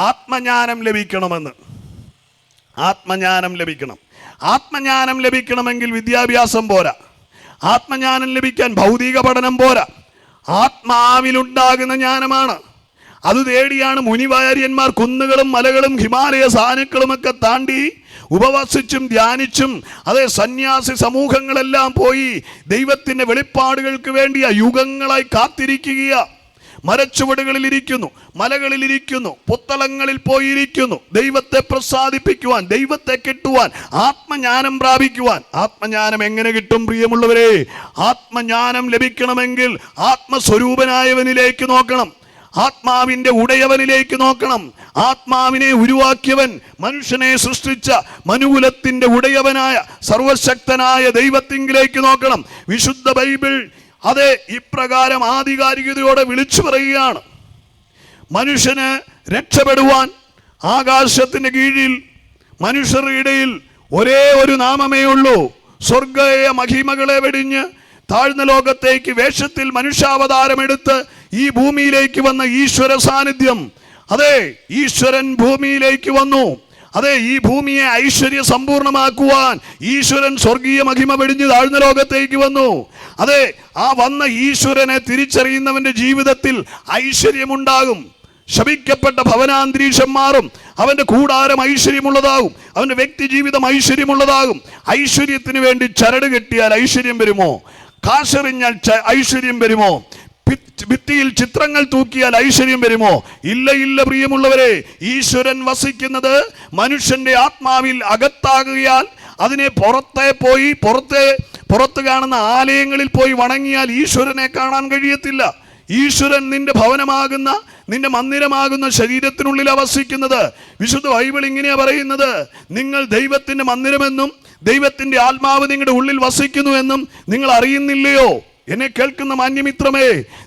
ആത്മജ്ഞാനം ലഭിക്കണമെന്ന്. ആത്മജ്ഞാനം ലഭിക്കണം. ആത്മജ്ഞാനം ലഭിക്കണമെങ്കിൽ വിദ്യാഭ്യാസം പോരാ. ആത്മജ്ഞാനം ലഭിക്കാൻ ഭൗതിക പഠനം പോരാ. ആത്മാവിലുണ്ടാകുന്ന ജ്ഞാനമാണ്. അത് തേടിയാണ് മുനിവാര്യന്മാർ കുന്നുകളും മലകളും ഹിമാലയ സാനുക്കളുമൊക്കെ താണ്ടി ഉപവസിച്ചും ധ്യാനിച്ചും അതേ സന്യാസി സമൂഹങ്ങളെല്ലാം പോയി ദൈവത്തിൻ്റെ വെളിപ്പാടുകൾക്ക് വേണ്ടിയ യുഗങ്ങളായി കാത്തിരിക്കുക. മരച്ചുവടുകളിലിരിക്കുന്നു, മലകളിലിരിക്കുന്നു, പുത്തളങ്ങളിൽ പോയിരിക്കുന്നു, ദൈവത്തെ പ്രസാദിപ്പിക്കുവാൻ, ദൈവത്തെ കിട്ടുവാൻ, ആത്മജ്ഞാനം പ്രാപിക്കുവാൻ. ആത്മജ്ഞാനം എങ്ങനെ കിട്ടും പ്രിയമുള്ളവരെ? ആത്മജ്ഞാനം ലഭിക്കണമെങ്കിൽ ആത്മസ്വരൂപനായവനിലേക്ക് നോക്കണം, ആത്മാവിൻ്റെ ഉടയവനിലേക്ക് നോക്കണം. ആത്മാവിനെ ഉരുവാക്കിയവൻ, മനുഷ്യനെ സൃഷ്ടിച്ച മനുകുലത്തിൻ്റെ ഉടയവനായ സർവശക്തനായ ദൈവത്തിങ്കിലേക്ക് നോക്കണം. വിശുദ്ധ ബൈബിൾ അതെ ഇപ്രകാരം ആധികാരികതയോടെ വിളിച്ചു പറയുകയാണ്, മനുഷ്യന് രക്ഷപ്പെടുവാൻ ആകാശത്തിന് കീഴിൽ മനുഷ്യരുടെ ഇടയിൽ ഒരേ ഒരു നാമമേ ഉള്ളൂ. സ്വർഗീയ മഹിമകളെ വെടിഞ്ഞ് താഴ്ന്ന ലോകത്തേക്ക് വേഷത്തിൽ മനുഷ്യാവതാരമെടുത്ത് ഈ ഭൂമിയിലേക്ക് വന്ന ഈശ്വര സാന്നിധ്യം, അതെ ഈശ്വരൻ ഭൂമിയിലേക്ക് വന്നു. അതെ ഈ ഭൂമിയെ ഐശ്വര്യ സമ്പൂർണമാക്കുവാൻ ഈശ്വരൻ സ്വർഗീയ മഹിമ വെടിഞ്ഞ് താഴ്ന്ന ലോകത്തേക്ക് വന്നു. അതെ ആ വന്ന ഈശ്വരനെ തിരിച്ചറിയുന്നവന്റെ ജീവിതത്തിൽ ഐശ്വര്യമുണ്ടാകും. ശപിക്കപ്പെട്ട ഭവനാന്തരീക്ഷം മാറും. അവന്റെ കൂടാരം ഐശ്വര്യമുള്ളതാകും. അവന്റെ വ്യക്തി ജീവിതം ഐശ്വര്യമുള്ളതാകും. ഐശ്വര്യത്തിന് വേണ്ടി ചരട് കെട്ടിയാൽ ഐശ്വര്യം വരുമോ? കാശെറിഞ്ഞാൽ ഐശ്വര്യം വരുമോ? ഭിത്തിയിൽ ചിത്രങ്ങൾ തൂക്കിയാൽ ഐശ്വര്യം വരുമോ? ഇല്ല ഇല്ല പ്രിയമുള്ളവരെ, ഈശ്വരൻ വസിക്കുന്നത് മനുഷ്യന്റെ ആത്മാവിൽ അകത്താകിയാൽ അതിനെ പുറത്തെ പുറത്ത് കാണുന്ന ആലയങ്ങളിൽ പോയി വണങ്ങിയാൽ ഈശ്വരനെ കാണാൻ കഴിയത്തില്ല. ഈശ്വരൻ നിന്റെ ഭവനമാകുന്ന, നിന്റെ മന്ദിരമാകുന്ന ശരീരത്തിനുള്ളിൽ വസിക്കുന്നത്. വിശുദ്ധ ബൈബിൾ ഇങ്ങനെയാ പറയുന്നത്, നിങ്ങൾ ദൈവത്തിന്റെ മന്ദിരമെന്നും ദൈവത്തിന്റെ ആത്മാവ് നിങ്ങളുടെ ഉള്ളിൽ വസിക്കുന്നു എന്നും നിങ്ങൾ അറിയുന്നില്ലയോ? എന്നെ കേൾക്കുന്ന മാന്യമിത്രമേ,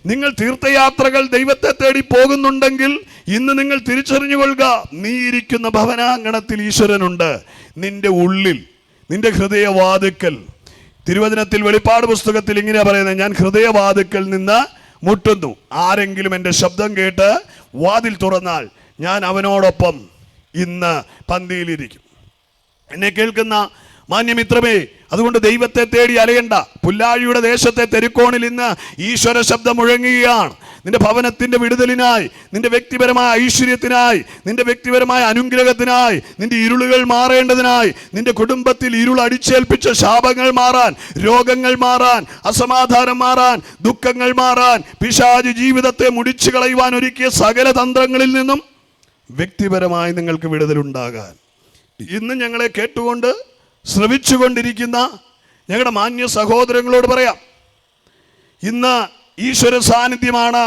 നിങ്ങൾ തീർത്ഥയാത്രകൾ ദൈവത്തെ തേടി പോകുന്നുണ്ടെങ്കിൽ ഇന്ന് നിങ്ങൾ തിരിച്ചറിഞ്ഞുകൊള്ളുക, നീ ഇരിക്കുന്ന ഭവനാങ്കണത്തിൽ ഈശ്വരനുണ്ട്. നിന്റെ ഉള്ളിൽ, നിന്റെ ഹൃദയവാതിക്കൽ. തിരുവചനത്തിൽ വെളിപ്പാട് പുസ്തകത്തിൽ ഇങ്ങനെയാ പറയുന്നത്, ഞാൻ ഹൃദയവാതിക്കൽ നിന്ന് മുട്ടുന്നു. ആരെങ്കിലും എൻ്റെ ശബ്ദം കേട്ട് വാതിൽ തുറന്നാൽ ഞാൻ അവനോടൊപ്പം ഇന്ന് പന്തിയിലിരിക്കും. എന്നെ കേൾക്കുന്ന മാന്യമിത്രമേ, അതുകൊണ്ട് ദൈവത്തെ തേടി അലയണ്ട. പുല്ലാഴിയുടെ ദേശത്തെ തെരുക്കോണിൽ ഇന്ന് ഈശ്വര ശബ്ദം മുഴങ്ങുകയാണ്. നിന്റെ ഭവനത്തിന്റെ വിടുതലിനായി, നിന്റെ വ്യക്തിപരമായ ഐശ്വര്യത്തിനായി, നിന്റെ വ്യക്തിപരമായ അനുഗ്രഹത്തിനായി, നിന്റെ ഇരുളുകൾ മാറേണ്ടതിനായി, നിന്റെ കുടുംബത്തിൽ ഇരുൾ അടിച്ചേൽപ്പിച്ച ശാപങ്ങൾ മാറാൻ, രോഗങ്ങൾ മാറാൻ, അസമാധാനം മാറാൻ, ദുഃഖങ്ങൾ മാറാൻ, പിശാച് ജീവിതത്തെ മുടിച്ചു കളയുവാൻ ഒരുക്കിയ സകല തന്ത്രങ്ങളിൽ നിന്നും വ്യക്തിപരമായി നിങ്ങൾക്ക് വിടുതലുണ്ടാകാൻ ഇന്ന് ഞങ്ങളെ കേട്ടുകൊണ്ട് ശ്രവിച്ചുകൊണ്ടിരിക്കുന്ന ഞങ്ങളുടെ മാന്യ സഹോദരങ്ങളോട് പറയാം, ഇന്ന് ഈശ്വര സാന്നിധ്യമാണ്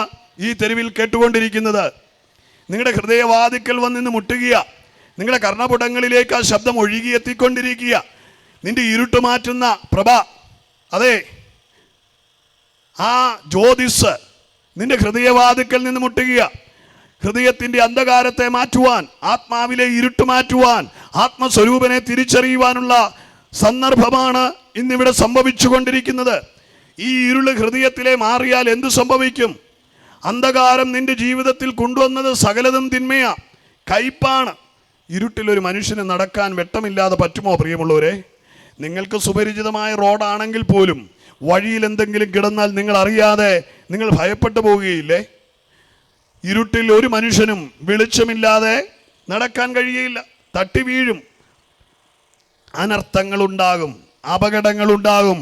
ഈ തെരുവിൽ കേട്ടുകൊണ്ടിരിക്കുന്നത്. നിങ്ങളുടെ ഹൃദയവാതിക്കൽ വന്നിന്ന് മുട്ടുക. നിങ്ങളുടെ കർണപുടങ്ങളിലേക്ക് ആ ശബ്ദം ഒഴുകിയെത്തിക്കൊണ്ടിരിക്കുക. നിന്റെ ഇരുട്ട് മാറ്റുന്ന പ്രഭ, അതെ, ആ ജ്യോതിസ് നിന്റെ ഹൃദയവാതിക്കൽ നിന്ന് മുട്ടുക. ഹൃദയത്തിന്റെ അന്ധകാരത്തെ മാറ്റുവാൻ, ആത്മാവിലെ ഇരുട്ട് മാറ്റുവാൻ, ആത്മസ്വരൂപനെ തിരിച്ചറിയുവാനുള്ള സന്ദർഭമാണ് ഇന്നിവിടെ സംഭവിച്ചുകൊണ്ടിരിക്കുന്നത്. ഈ ഇരുള് ഹൃദയത്തിലെ മാറിയാൽ എന്ത് സംഭവിക്കും? അന്ധകാരം നിന്റെ ജീവിതത്തിൽ കൊണ്ടുവന്നത് സകലതും തിന്മയാ, കയ്പാണ്. ഇരുട്ടിലൊരു മനുഷ്യന് നടക്കാൻ വെട്ടമില്ലാതെ പറ്റുമോ പ്രിയമുള്ളവരെ? നിങ്ങൾക്ക് സുപരിചിതമായ റോഡാണെങ്കിൽ പോലും വഴിയിൽ എന്തെങ്കിലും കിടന്നാൽ നിങ്ങൾ അറിയാതെ നിങ്ങൾ ഭയപ്പെട്ടു പോവുകയില്ലേ? ഇരുട്ടിൽ ഒരു മനുഷ്യനും വെളിച്ചമില്ലാതെ നടക്കാൻ കഴിയുകയില്ല. തട്ടി വീഴും, അനർത്ഥങ്ങളുണ്ടാകും, അപകടങ്ങളുണ്ടാകും.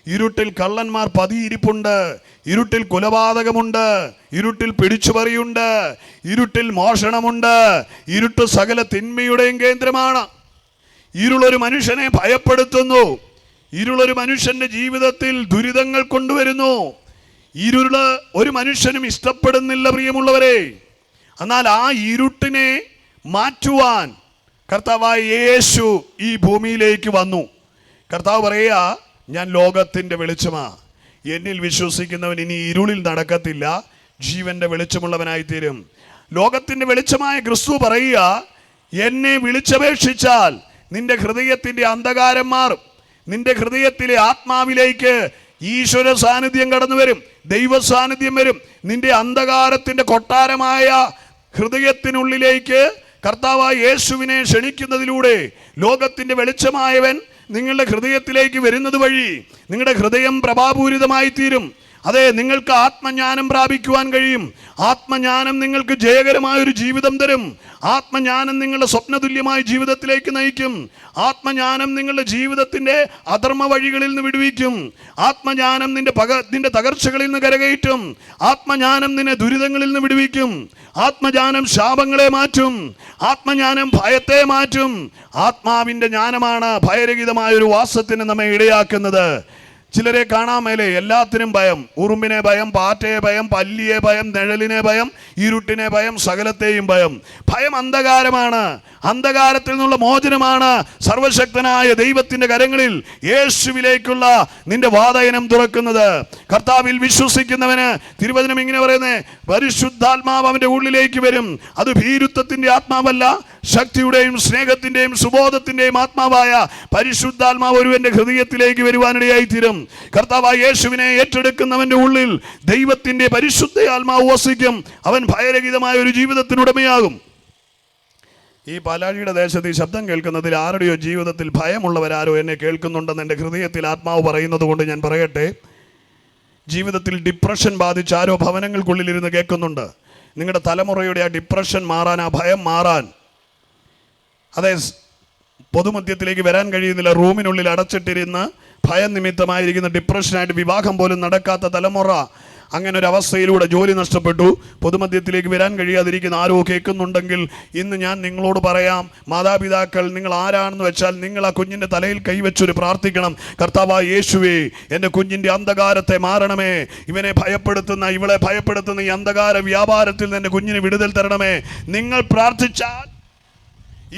ഇരുട്ടിൽ കള്ളന്മാർ പതിയിരിപ്പുണ്ട്, ഇരുട്ടിൽ കൊലപാതകമുണ്ട്, ഇരുട്ടിൽ പിടിച്ചുപറിയുണ്ട്, ഇരുട്ടിൽ മോഷണമുണ്ട്. ഇരുട്ട് സകല തിന്മയുടെയും കേന്ദ്രമാണ്. ഇരുളൊരു മനുഷ്യനെ ഭയപ്പെടുത്തുന്നു. ഇരുളൊരു മനുഷ്യന്റെ ജീവിതത്തിൽ ദുരിതങ്ങൾ കൊണ്ടുവരുന്നു. ഇരുള് ഒരു മനുഷ്യനും ഇഷ്ടപ്പെടുന്നില്ല പ്രിയമുള്ളവരെ. എന്നാൽ ആ ഇരുട്ടിനെ മാറ്റുവാൻ കർത്താവായ യേശു ഈ ഭൂമിയിലേക്ക് വന്നു. കർത്താവ് പറയുക, ഞാൻ ലോകത്തിൻ്റെ വെളിച്ചമാ, എന്നിൽ വിശ്വസിക്കുന്നവൻ ഇനി ഇരുളിൽ നടക്കത്തില്ല, ജീവന്റെ വെളിച്ചമുള്ളവനായിത്തീരും. ലോകത്തിൻ്റെ വെളിച്ചമായ ക്രിസ്തു പറയുക, എന്നെ വിളിച്ചപേക്ഷിച്ചാൽ നിന്റെ ഹൃദയത്തിൻ്റെ അന്ധകാരം മാറും. നിന്റെ ഹൃദയത്തിലെ ആത്മാവിലേക്ക് ഈശ്വര സാന്നിധ്യം കടന്നു വരും, ദൈവ സാന്നിധ്യം വരും. നിന്റെ അന്ധകാരത്തിന്റെ കൊട്ടാരമായ ഹൃദയത്തിനുള്ളിലേക്ക് കർത്താവായ യേശുവിനെ ക്ഷണിക്കുന്നതിലൂടെ ലോകത്തിന്റെ വെളിച്ചമായവൻ നിങ്ങളുടെ ഹൃദയത്തിലേക്ക് വരുന്നത് വഴി നിങ്ങളുടെ ഹൃദയം പ്രഭാപൂരിതമായി തീരും. അതെ, നിങ്ങൾക്ക് ആത്മജ്ഞാനം പ്രാപിക്കുവാൻ കഴിയും. ആത്മജ്ഞാനം നിങ്ങൾക്ക് ജയകരമായൊരു ജീവിതം തരും. ആത്മജ്ഞാനം നിങ്ങളുടെ സ്വപ്നതുല്യമായ ജീവിതത്തിലേക്ക് നയിക്കും. ആത്മജ്ഞാനം നിങ്ങളുടെ ജീവിതത്തിൻ്റെ അധർമ്മ വഴികളിൽ നിന്ന് വിടുവിക്കും. ആത്മജ്ഞാനം നിന്റെ തകർച്ചകളിൽ നിന്ന് കരകയറ്റും. ആത്മജ്ഞാനം നിന്നെ ദുരിതങ്ങളിൽ നിന്ന് വിടുവിക്കും. ആത്മജ്ഞാനം ശാപങ്ങളെ മാറ്റും. ആത്മജ്ഞാനം ഭയത്തെ മാറ്റും. ആത്മാവിൻ്റെ ജ്ഞാനമാണ് ഭയരഹിതമായൊരു വാസത്തിന് നമ്മെ ഇടയാക്കുന്നത്. ചിലരെ കാണാൻ മേലെ എല്ലാത്തിനും ഭയം. ഉറുമ്പിനെ ഭയം, പാറ്റയെ ഭയം, പല്ലിയെ ഭയം, നിഴലിനെ ഭയം, ഇരുട്ടിനെ ഭയം, സകലത്തെയും ഭയം. ഭയം അന്ധകാരമാണ്. അന്ധകാരത്തിൽ നിന്നുള്ള മോചനമാണ് സർവശക്തനായ ദൈവത്തിന്റെ കരങ്ങളിൽ യേശുവിലേക്കുള്ള നിന്റെ വാതായനം തുറക്കുന്നത്. കർത്താവിൽ വിശ്വസിക്കുന്നവന് തിരുവചനം ഇങ്ങനെ പറയുന്നത്, പരിശുദ്ധാത്മാവ് അവന്റെ ഉള്ളിലേക്ക് വരും. അത് ഭീരുത്വത്തിന്റെ ആത്മാവല്ല, ശക്തിയുടെയും സ്നേഹത്തിന്റെയും സുബോധത്തിന്റെയും ആത്മാവായ പരിശുദ്ധാത്മാവ് ഒരുവന്റെ ഹൃദയത്തിലേക്ക് വരുവാനിടയായി തീരും. കർത്താവായ യേശുവിനെ ഏറ്റെടുക്കുന്നവന്റെ ഉള്ളിൽ ദൈവത്തിന്റെ പരിശുദ്ധ ആത്മാവ് വസിക്കും. അവൻ ഭയരഹിതമായ ഒരു ജീവിതത്തിനുടമയാകും. ഈ പാലാഴിയുടെ ദേശത്ത് ഈ ശബ്ദം കേൾക്കുന്നതിൽ ആരുടെയോ ജീവിതത്തിൽ ഭയമുള്ളവരാരോ എന്നെ കേൾക്കുന്നുണ്ടെന്ന് എൻ്റെ ഹൃദയത്തിൽ ആത്മാവ് പറയുന്നത് കൊണ്ട് ഞാൻ പറയട്ടെ. ജീവിതത്തിൽ ഡിപ്രഷൻ ബാധിച്ച ആരോ ഭവനങ്ങൾക്കുള്ളിലിരുന്ന് കേൾക്കുന്നുണ്ട്. നിങ്ങളുടെ തലമുറയുടെ ആ ഡിപ്രഷൻ മാറാൻ, ആ ഭയം മാറാൻ, അതെ, പൊതുമധ്യത്തിലേക്ക് വരാൻ കഴിയുന്നില്ല, റൂമിനുള്ളിൽ അടച്ചിട്ടിരുന്ന് ഭയം നിമിത്തമായിരിക്കുന്ന ഡിപ്രഷനായിട്ട് വിവാഹം പോലും നടക്കാത്ത തലമുറ, അങ്ങനെ ഒരു അവസ്ഥയിലൂടെ ജോലി നഷ്ടപ്പെട്ടു, പൊതുമധ്യത്തിലേക്ക് വരാൻ കഴിയാതിരിക്കുന്ന ആരോ കേൾക്കുന്നുണ്ടെങ്കിൽ ഇന്ന് ഞാൻ നിങ്ങളോട് പറയാം, മാതാപിതാക്കൾ നിങ്ങൾ ആരാണെന്ന് വെച്ചാൽ നിങ്ങൾ ആ കുഞ്ഞിൻ്റെ തലയിൽ കൈവച്ചൊരു പ്രാർത്ഥിക്കണം, കർത്താവായ യേശുവേ എൻ്റെ കുഞ്ഞിൻ്റെ അന്ധകാരത്തെ മാറണമേ, ഇവനെ ഭയപ്പെടുത്തുന്ന ഇവളെ ഭയപ്പെടുത്തുന്ന ഈ അന്ധകാര വ്യാപാരത്തിൽ നിന്ന് എൻ്റെ കുഞ്ഞിന് വിടുതൽ തരണമേ. നിങ്ങൾ പ്രാർത്ഥിച്ചാൽ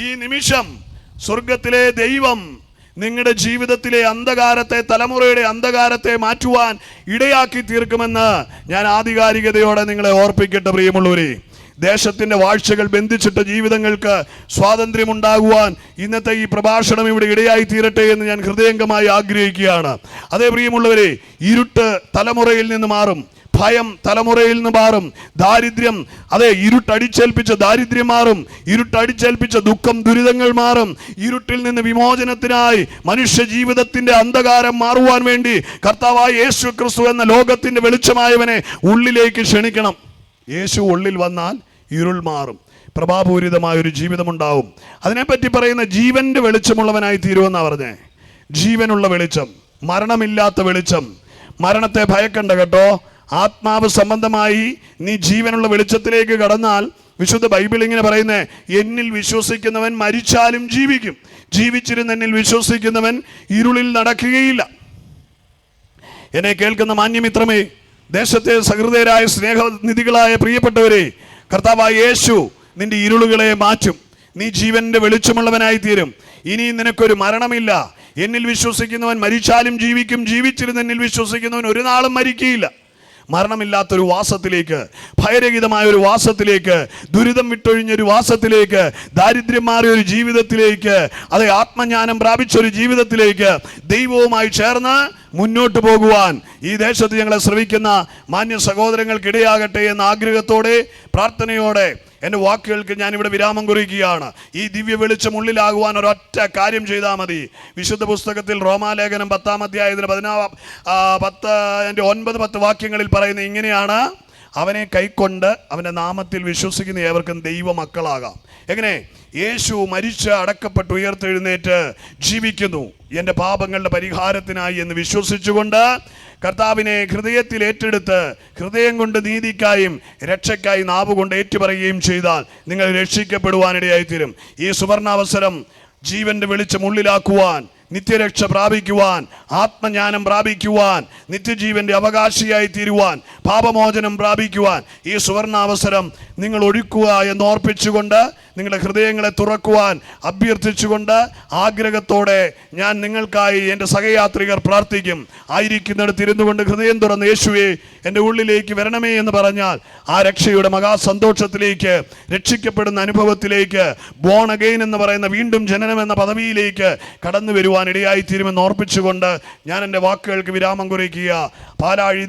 ഈ നിമിഷം സ്വർഗത്തിലെ ദൈവം നിങ്ങളുടെ ജീവിതത്തിലെ അന്ധകാരത്തെ, തലമുറയുടെ അന്ധകാരത്തെ മാറ്റുവാൻ ഇടയാക്കി തീർക്കുമെന്ന് ഞാൻ ആധികാരികതയോടെ നിങ്ങളെ ഓർപ്പിക്കട്ടെ. പ്രിയമുള്ളവരെ, ദേശത്തിൻ്റെ വാഴ്ചകൾ ബന്ധിച്ചിട്ട ജീവിതങ്ങൾക്ക് സ്വാതന്ത്ര്യമുണ്ടാകുവാൻ ഇന്നത്തെ ഈ പ്രഭാഷണം ഇവിടെ ഇടയായി തീരട്ടെ എന്ന് ഞാൻ ഹൃദയംഗമായി ആഗ്രഹിക്കുകയാണ്. അതേ പ്രിയമുള്ളവരെ, ഇരുട്ട് തലമുറയിൽ നിന്ന് മാറും, ഭയം തലമുറയിൽ നിന്ന് മാറും, ദാരിദ്ര്യം, അതെ ഇരുട്ടടിച്ചേൽപ്പിച്ച ദാരിദ്ര്യം മാറും, ഇരുട്ടടിച്ചേൽപ്പിച്ച ദുഃഖം ദുരിതങ്ങൾ മാറും. ഇരുട്ടിൽ നിന്ന് വിമോചനത്തിനായി മനുഷ്യ ജീവിതത്തിന്റെ അന്ധകാരം മാറുവാൻ വേണ്ടി കർത്താവായ യേശു ക്രിസ്തു എന്ന ലോകത്തിന്റെ വെളിച്ചമായവനെ ഉള്ളിലേക്ക് ക്ഷണിക്കണം. യേശു ഉള്ളിൽ വന്നാൽ ഇരുൾ മാറും, പ്രഭാപൂരിതമായൊരു ജീവിതമുണ്ടാവും. അതിനെപ്പറ്റി പറയുന്ന ജീവന്റെ വെളിച്ചമുള്ളവനായി തീരുമെന്നാണ് പറഞ്ഞേ. ജീവനുള്ള വെളിച്ചം, മരണമില്ലാത്ത വെളിച്ചം. മരണത്തെ ഭയക്കണ്ട കേട്ടോ. ആത്മാവ് സംബന്ധമായി നീ ജീവനുള്ള വെളിച്ചത്തിലേക്ക് കടന്നാൽ, വിശുദ്ധ ബൈബിൾ ഇങ്ങനെ പറയുന്നേ, എന്നിൽ വിശ്വസിക്കുന്നവൻ മരിച്ചാലും ജീവിക്കും, ജീവിച്ചിരുന്ന എന്നിൽ വിശ്വസിക്കുന്നവൻ ഇരുളിൽ നടക്കുകയില്ല. എന്നെ കേൾക്കുന്ന മാന്യമിത്രമേ, ദേശത്തെ സഹൃദയരായ സ്നേഹനിധികളായ പ്രിയപ്പെട്ടവരെ, കർത്താവായ യേശു നിന്റെ ഇരുളുകളെ മാറ്റും. നീ ജീവന്റെ വെളിച്ചമുള്ളവനായി തീരും. ഇനി നിനക്കൊരു മരണമില്ല. എന്നിൽ വിശ്വസിക്കുന്നവൻ മരിച്ചാലും ജീവിക്കും, ജീവിച്ചിരുന്ന എന്നിൽ വിശ്വസിക്കുന്നവൻ ഒരു നാളും മരിക്കുകയില്ല. മരണമില്ലാത്തൊരു വാസത്തിലേക്ക്, ഭയരഹിതമായ ഒരു വാസത്തിലേക്ക്, ദുരിതം വിട്ടൊഴിഞ്ഞൊരു വാസത്തിലേക്ക്, ദാരിദ്ര്യം മാറിയ ഒരു ജീവിതത്തിലേക്ക്, അതെ ആത്മജ്ഞാനം പ്രാപിച്ചൊരു ജീവിതത്തിലേക്ക് ദൈവവുമായി ചേർന്ന് മുന്നോട്ട് പോകുവാൻ ഈ ദേശത്ത് ഞങ്ങളെ ശ്രമിക്കുന്ന മാന്യ സഹോദരങ്ങൾക്കിടയാകട്ടെ എന്ന ആഗ്രഹത്തോടെ, പ്രാർത്ഥനയോടെ എൻ്റെ വാക്കുകൾക്ക് ഞാനിവിടെ വിരാമം കുറിക്കുകയാണ്. ഈ ദിവ്യ വെളിച്ചം ഉള്ളിലാകുവാൻ ഒരൊറ്റ കാര്യം ചെയ്താൽ മതി. വിശുദ്ധ പുസ്തകത്തിൽ റോമാലേഖനം 10-ാം അധ്യായത്തിന് 9-10 വാക്യങ്ങളിൽ പറയുന്നത് ഇങ്ങനെയാണ്: അവനെ കൈക്കൊണ്ട് അവൻ്റെ നാമത്തിൽ വിശ്വസിക്കുന്ന ഏവർക്കും ദൈവമക്കളാകാം. എങ്ങനെ? യേശു മരിച്ച് അടക്കപ്പെട്ട് ഉയർത്തെഴുന്നേറ്റ് ജീവിക്കുന്നു എൻ്റെ പാപങ്ങളുടെ പരിഹാരത്തിനായി എന്ന് വിശ്വസിച്ചുകൊണ്ട് കർത്താവിനെ ഹൃദയത്തിൽ ഏറ്റെടുത്ത് ഹൃദയം കൊണ്ട് നീതിക്കായും രക്ഷയ്ക്കായി നാവുകൊണ്ട് ഏറ്റുപറയുകയും ചെയ്താൽ നിങ്ങൾ രക്ഷിക്കപ്പെടുവാനിടയായിത്തീരും. ഈ സുവർണാവസരം ജീവന്റെ വെളിച്ചം ഉള്ളിലാക്കുവാൻ, നിത്യരക്ഷ പ്രാപിക്കുവാൻ, ആത്മജ്ഞാനം പ്രാപിക്കുവാൻ, നിത്യജീവന്റെ അവകാശിയായി തീരുവാൻ, പാപമോചനം പ്രാപിക്കുവാൻ ഈ സുവർണാവസരം നിങ്ങൾ ഒഴുക്കുക എന്നോർപ്പിച്ചുകൊണ്ട്, നിങ്ങളുടെ ഹൃദയങ്ങളെ തുറക്കുവാൻ അഭ്യർത്ഥിച്ചുകൊണ്ട്, ആഗ്രഹത്തോടെ ഞാൻ നിങ്ങൾക്കായി എൻ്റെ സഹയാത്രികർ പ്രാർത്ഥിക്കും. ആയിരിക്കുന്നിടത്ത് ഇരുന്നു കൊണ്ട് ഹൃദയം തുറന്ന് യേശുവേ എൻ്റെ ഉള്ളിലേക്ക് വരണമേ എന്ന് പറഞ്ഞാൽ ആ രക്ഷയുടെ മഹാസന്തോഷത്തിലേക്ക്, രക്ഷിക്കപ്പെടുന്ന അനുഭവത്തിലേക്ക്, ബോൺ അഗെയിൻ എന്ന് പറയുന്ന വീണ്ടും ജനനം എന്ന പദവിയിലേക്ക് കടന്നു വരുവാൻ ഇടയായിത്തീരുമെന്ന് ഓർപ്പിച്ചുകൊണ്ട് ഞാൻ എൻ്റെ വാക്കുകൾക്ക് വിരാമം കുറിക്കുക. പാലാഴി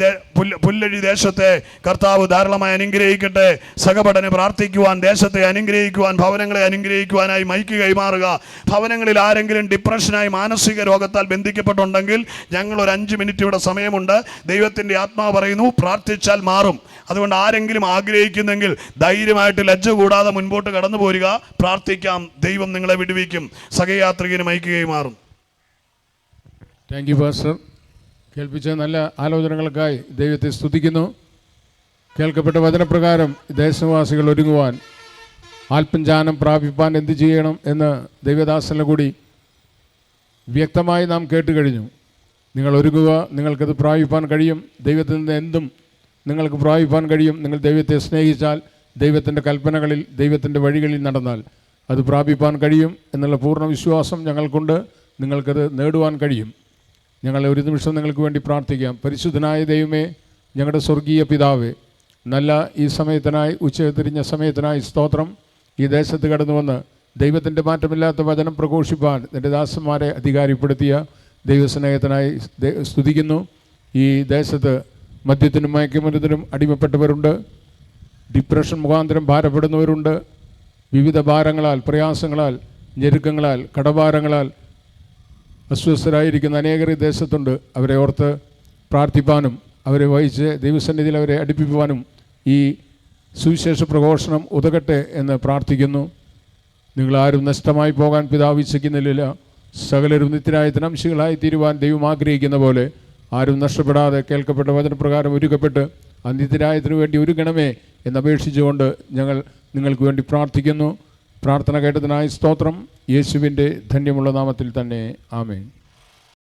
പുല്ലഴി ദേശത്തെ കർത്താവ് ധാരാളമായി അനുഗ്രഹിക്കട്ടെ. സഹപഠന പ്രാർത്ഥിക്കുവാൻ, ദേശത്തെ അനുഗ്രഹിക്കുവാൻ, ഭവനങ്ങളെ അനുഗ്രഹിക്കുവാനായി മൈക്ക് കൈമാറുക. ഭവനങ്ങളിൽ ആരെങ്കിലും ഡിപ്രഷനായി മാനസിക രോഗത്താൽ ബന്ധിക്കപ്പെട്ടുണ്ടെങ്കിൽ ഞങ്ങൾ ഒരു 5 മിനിറ്റ് ഇവിടെ സമയമുണ്ട്. ദൈവത്തിൻ്റെ ആത്മാവ് പറയുന്നു പ്രാർത്ഥിച്ചാൽ മാറും. അതുകൊണ്ട് ആരെങ്കിലും ആഗ്രഹിക്കുന്നെങ്കിൽ ധൈര്യമായിട്ട് ലജ്ജ കൂടാതെ മുൻപോട്ട് കടന്നു പോരുക. പ്രാർത്ഥിക്കാം, ദൈവം നിങ്ങളെ വിടുവിക്കും. സഹയാത്രികന് മൈക്ക് കൈമാറും. Thank you pastor. കേൾപ്പിച്ച നല്ല ആലോചനകൾക്കായി ദൈവത്തെ സ്തുതിക്കുന്നു. കേൾക്കപ്പെട്ട വചനപ്രകാരം ദേശവാസികൾ ഒരുങ്ങുവാൻ, ആത്മജ്ഞാനം പ്രാപിപ്പാൻ എന്ത് ചെയ്യണം എന്ന് ദൈവദാസനിൽ കൂടി വ്യക്തമായി നാം കേട്ട് കഴിഞ്ഞു. നിങ്ങൾ ഒരുങ്ങുക, നിങ്ങൾക്കത് പ്രാപിപ്പാൻ കഴിയും. ദൈവത്തിൽ നിന്ന് എന്തും നിങ്ങൾക്ക് പ്രാപിപ്പാൻ കഴിയും. നിങ്ങൾ ദൈവത്തെ സ്നേഹിച്ചാൽ, ദൈവത്തിൻ്റെ കൽപ്പനകളിൽ, ദൈവത്തിൻ്റെ വഴികളിൽ നടന്നാൽ അത് പ്രാപിപ്പാൻ കഴിയും എന്നുള്ള പൂർണ്ണ വിശ്വാസം ഞങ്ങൾക്കുണ്ട്. നിങ്ങൾക്കത് നേടുവാൻ കഴിയും. ഞങ്ങൾ ഒരു നിമിഷം നിങ്ങൾക്ക് വേണ്ടി പ്രാർത്ഥിക്കാം. പരിശുദ്ധനായ ദൈവമേ, ഞങ്ങളുടെ സ്വർഗീയ പിതാവേ, നല്ല ഈ സമയത്തിനായി, ഉച്ചതിരിഞ്ഞ സമയത്തിനായി സ്തോത്രം. ഈ ദേശത്ത് കടന്നു വന്ന് ദൈവത്തിൻ്റെ മാറ്റമില്ലാത്ത വചനം പ്രഘോഷിപ്പാൻ നിൻ്റെ ദാസന്മാരെ അധികാരപ്പെടുത്തിയ ദൈവസ്നേഹത്തിനായി സ്തുതിക്കുന്നു. ഈ ദേശത്ത് മദ്യത്തിനും മയക്കുമരുന്നിനും അടിമപ്പെട്ടവരുണ്ട്, ഡിപ്രഷൻ മുഖാന്തരം ഭാരപ്പെടുന്നവരുണ്ട്, വിവിധ ഭാരങ്ങളാൽ, പ്രയാസങ്ങളാൽ, ഞെരുക്കങ്ങളാൽ, കടഭാരങ്ങളാൽ അസ്വസ്ഥരായിരിക്കുന്ന അനേകർ ഈ ദേശത്തുണ്ട്. അവരെ ഓർത്ത് പ്രാർത്ഥിപ്പാനും അവരെ വഹിച്ച് ദൈവസന്നിധിയിൽ അവരെ അടുപ്പിക്കുവാനും ഈ സുവിശേഷ പ്രഘോഷണം ഉതകട്ടെ എന്ന് പ്രാർത്ഥിക്കുന്നു. നിങ്ങളാരും നഷ്ടമായി പോകാൻ പിതാവ് ഇച്ഛിക്കുന്നില്ല. സകലരും നിത്യരായ തനംശികളായി തീരുവാൻ ദൈവം ആഗ്രഹിക്കുന്ന പോലെ ആരും നഷ്ടപ്പെടാതെ കേൾക്കപ്പെട്ട വചനപ്രകാരം ഒരുക്കപ്പെട്ട് നിത്യരായത്തിനു വേണ്ടി ഒരുങ്ങണമേ എന്നപേക്ഷിച്ചുകൊണ്ട് ഞങ്ങൾ നിങ്ങൾക്ക് വേണ്ടി പ്രാർത്ഥിക്കുന്നു. പ്രാർത്ഥന കേട്ടതിനായി സ്തോത്രം. യേശുവിൻ്റെ ധന്യമുള്ള നാമത്തിൽ തന്നെ ആമേൻ.